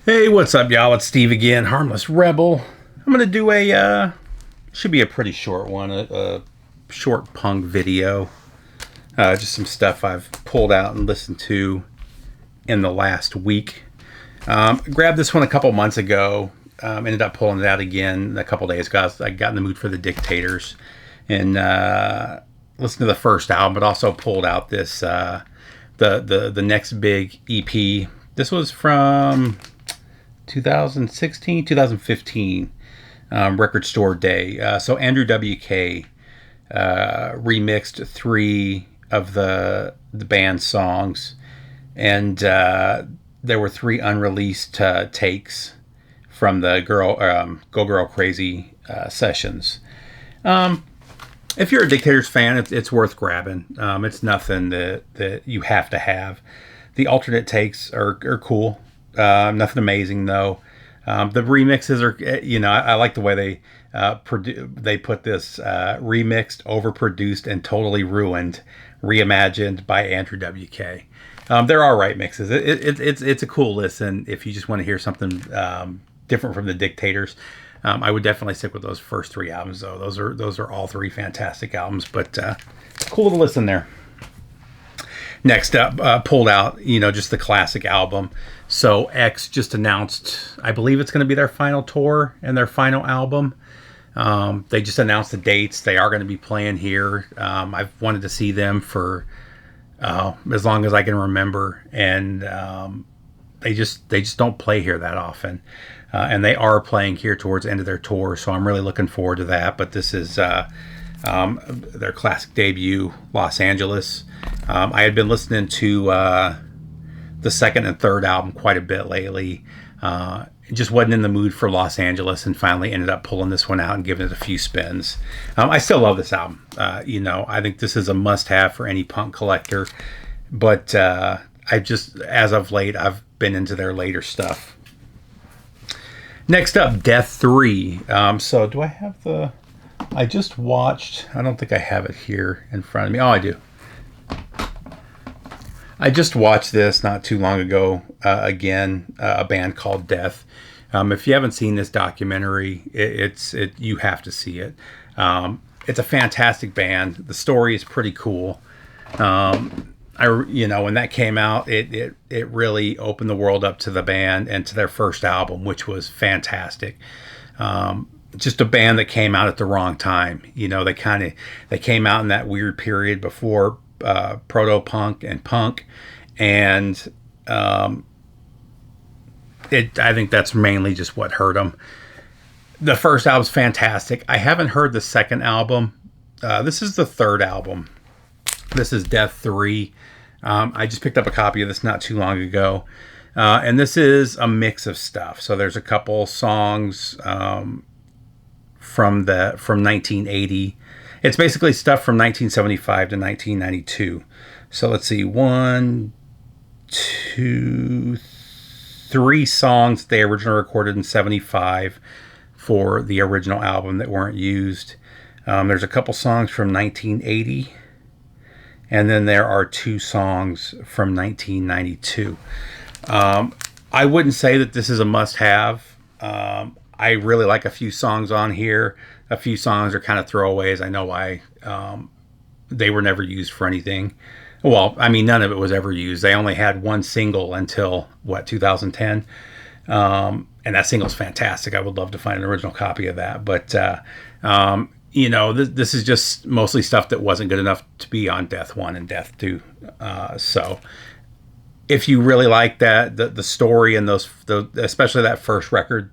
Hey, what's up, y'all? It's Steve again, Harmless Rebel. I'm gonna do should be a pretty short one, a short punk video. Just some stuff I've pulled out and listened to in the last week. Grabbed this one a couple months ago. Ended up pulling it out again a couple days ago. I got in the mood for the Dictators and listened to the first album, but also pulled out this the next big EP. This was from 2016, 2015, Record Store Day. So Andrew WK remixed three of the band's songs, and there were three unreleased takes from the Go Girl Crazy sessions. If you're a Dictators fan, it's worth grabbing. It's nothing that you have to have. The alternate takes are cool. Nothing amazing though. The remixes are, I like the way they put this remixed, overproduced, and totally ruined, reimagined by Andrew WK. They're all right mixes. It's a cool listen if you just want to hear something different from the Dictators. I would definitely stick with those first three albums though. Those are all three fantastic albums, but cool to listen there. Next up, pulled out, just the classic album. So X just announced, I believe it's going to be their final tour and their final album. They just announced the dates. They are going to be playing here. I've wanted to see them for as long as I can remember, and they just don't play here that often. And they are playing here towards the end of their tour, so I'm really looking forward to that. But this is their classic debut, Los Angeles. I had been listening to the second and third album quite a bit lately. Just wasn't in the mood for Los Angeles, and finally ended up pulling this one out and giving it a few spins. I still love this album. I think this is a must-have for any punk collector. But as of late, I've been into their later stuff. Next up, Death 3. So do I have I just watched, I don't think I have it here in front of me. Oh, I do. I just watched this not too long ago. Again, a band called Death. If you haven't seen this documentary, you have to see it. It's a fantastic band. The story is pretty cool. When that came out, it really opened the world up to the band and to their first album, which was fantastic. Just a band that came out at the wrong time. They came out in that weird period before proto-punk and punk, and I think that's mainly just what hurt them. The first album's fantastic. I haven't heard the second album. This is the third album. This is Death 3. I just picked up a copy of this not too long ago. And this is a mix of stuff. So there's a couple songs from 1980. It's basically stuff from 1975 to 1992. So let's see, 1, 2, 3 songs they originally recorded in 75 for the original album that weren't used. There's a couple songs from 1980. And then there are 2 songs from 1992. I wouldn't say that this is a must-have. I really like a few songs on here. A few songs are kind of throwaways. I know why. They were never used for anything. Well, I mean, none of it was ever used. They only had one single until, 2010? And that single's fantastic. I would love to find an original copy of that. But, this is just mostly stuff that wasn't good enough to be on Death 1 and Death 2. So if you really like that, the story and especially that first record,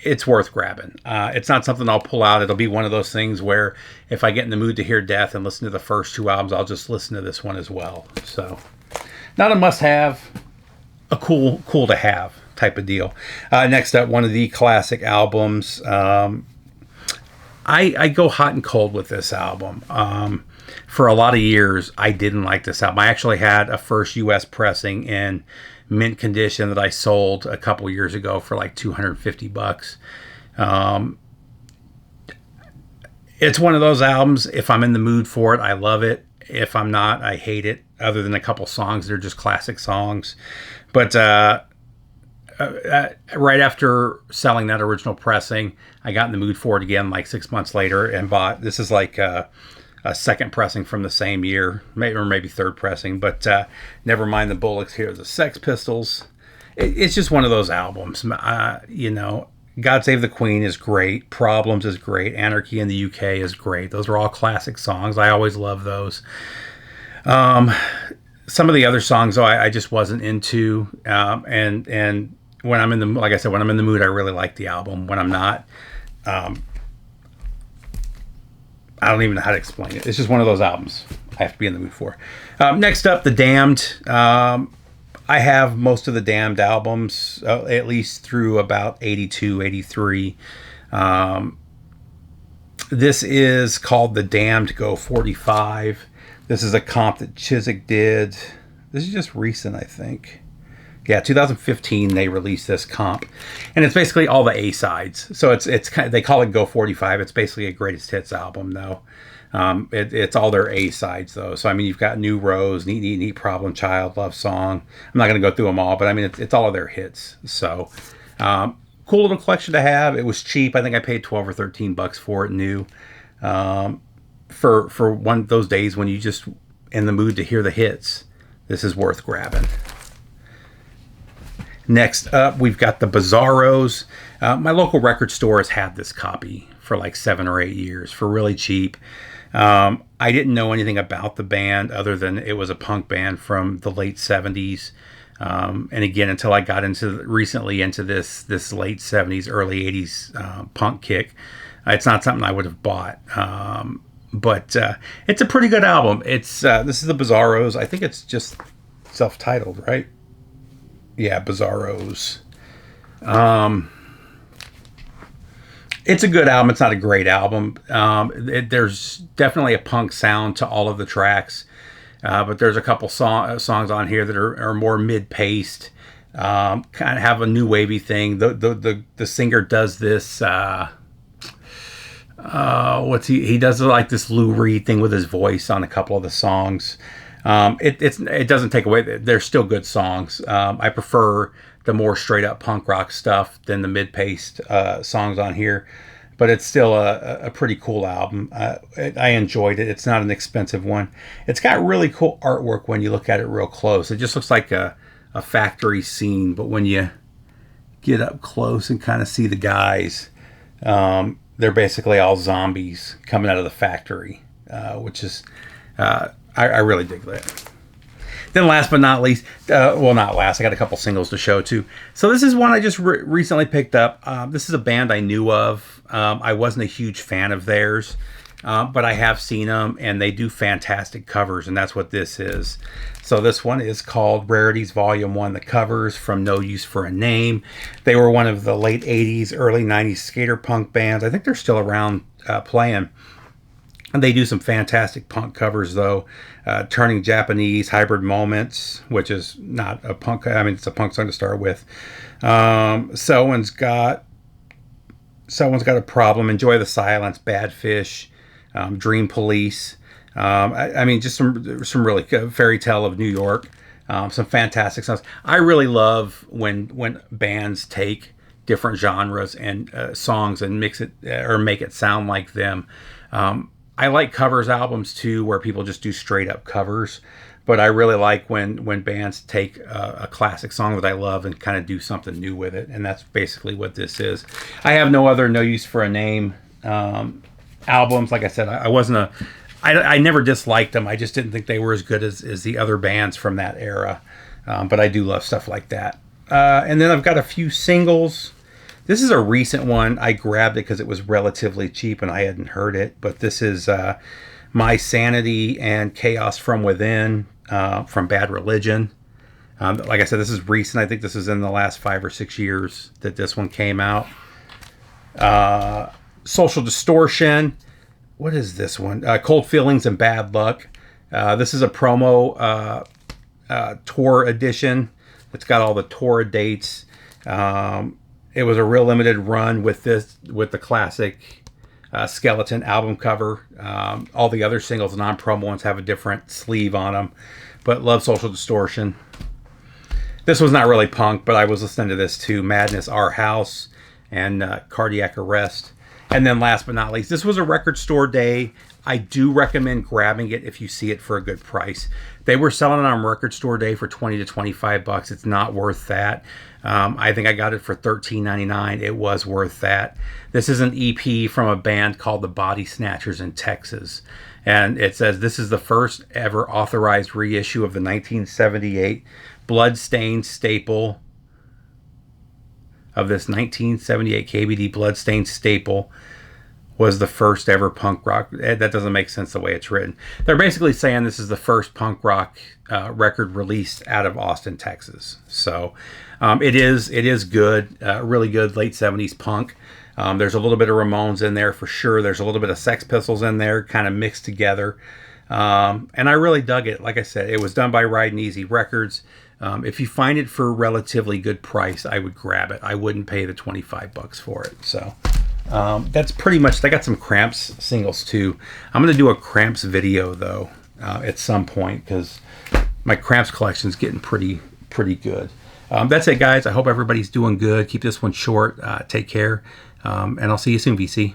it's worth grabbing. It's not something I'll pull out. It'll be one of those things where if I get in the mood to hear Death and listen to the first 2 albums, I'll just listen to this one as well. So not a must-have, a cool to have type of deal. Next up, one of the classic albums. I go hot and cold with this album. For a lot of years, I didn't like this album. I actually had a first U.S. pressing in mint condition that I sold a couple years ago for like $250. It's one of those albums, if I'm in the mood for it, I love it. If I'm not, I hate it, other than a couple songs that are just classic songs. But right after selling that original pressing, I got in the mood for it again like 6 months later and bought. This is like a second pressing from the same year, maybe third pressing. But never mind the Bullocks. Here's the Sex Pistols. It's just one of those albums. God Save the Queen is great. Problems is great. Anarchy in the UK is great. Those are all classic songs. I always love those. Some of the other songs, though, I just wasn't into. And when I'm in the, like I said, when I'm in the mood, I really like the album. When I'm not, I don't even know how to explain it. It's just one of those albums I have to be in the mood for. Next up, The Damned. I have most of the Damned albums, at least through about 82, 83. This is called The Damned Go 45. This is a comp that Chiswick did. This is just recent, I think. Yeah, 2015 they released this comp, and it's basically all the A sides. So it's kind of, they call it Go 45. It's basically a greatest hits album, though. It's all their A sides, though. So I mean, you've got New Rose, Neat, Problem Child, Love Song. I'm not going to go through them all, but I mean, it's all of their hits. So cool little collection to have. It was cheap. I think I paid $12 or $13 for it new. For one of those days when you just in the mood to hear the hits, this is worth grabbing. Next up, we've got the Bizarros. My local record store has had this copy for like 7 or 8 years for really cheap. I didn't know anything about the band other than it was a punk band from the late 70s. And again, until I got recently into this late 70s, early 80s punk kick, it's not something I would have bought. But it's a pretty good album. This is the Bizarros. I think it's just self-titled, right? Yeah, Bizarros. It's a good album. It's not a great album. There's definitely a punk sound to all of the tracks, but there's a couple songs on here that are more mid-paced, kind of have a new wavy thing. The singer does this. He does like this Lou Reed thing with his voice on a couple of the songs. It doesn't take away. They're still good songs. I prefer the more straight up punk rock stuff than the mid-paced songs on here, but it's still a pretty cool album. I enjoyed it. It's not an expensive one. It's got really cool artwork when you look at it real close. It just looks like a factory scene, but when you get up close and kind of see the guys, they're basically all zombies coming out of the factory, which is I really dig that. Then last but not least, not last, I got a couple singles to show too. So this is one I just recently picked up. This is a band I knew of. I wasn't a huge fan of theirs, but I have seen them, and they do fantastic covers, and that's what this is. So this one is called Rarities Volume 1, The Covers from No Use for a Name. They were one of the late 80s, early 90s skater punk bands. I think they're still around playing. And they do some fantastic punk covers, though. Turning Japanese, Hybrid Moments, which is not a punk. I mean, it's a punk song to start with. Someone's got a Problem. Enjoy the Silence. Bad Fish. Dream Police. I mean, just some really Fairy Tale of New York. Some fantastic songs. I really love when bands take different genres and songs and mix it or make it sound like them. I like covers albums too, where people just do straight up covers. But I really like when bands take a classic song that I love and kind of do something new with it. And that's basically what this is. I have no other No Use for a Name albums. Like I said, I never disliked them. I just didn't think they were as good as the other bands from that era. But I do love stuff like that. And then I've got a few singles. This is a recent one. I grabbed it because it was relatively cheap and I hadn't heard it. But this is My Sanity and Chaos from Within from Bad Religion. Like I said, this is recent. I think this is in the last 5 or 6 years that this one came out. Social Distortion. What is this one? Cold Feelings and Bad Luck. This is a promo tour edition. It's got all the tour dates. It was a real limited run with the classic Skeleton album cover. All the other singles, non-promo ones, have a different sleeve on them. But love Social Distortion. This was not really punk, but I was listening to this too. Madness, Our House, and Cardiac Arrest. And then last but not least, this was a record store day. I do recommend grabbing it if you see it for a good price. They were selling it on record store day for 20 to 25 bucks. It's not worth that. I think I got it for $13.99. It was worth that. This is an EP from a band called the Body Snatchers in Texas. And it says this is the first ever authorized reissue of the 1978 Bloodstained staple of this 1978 KBD Bloodstained staple was the first ever punk rock. That doesn't make sense the way it's written. They're basically saying this is the first punk rock record released out of Austin, Texas. So it is good, really good late 70s punk. There's a little bit of Ramones in there for sure. There's a little bit of Sex Pistols in there, kind of mixed together. And I really dug it. Like I said, it was done by Riding Easy Records. If you find it for a relatively good price, I would grab it. I wouldn't pay the 25 bucks for it. So that's pretty much. I got some Cramps singles too. I'm gonna do a Cramps video though at some point because my Cramps collection is getting pretty good. That's it, guys. I hope everybody's doing good. Keep this one short. Take care, and I'll see you soon, VC.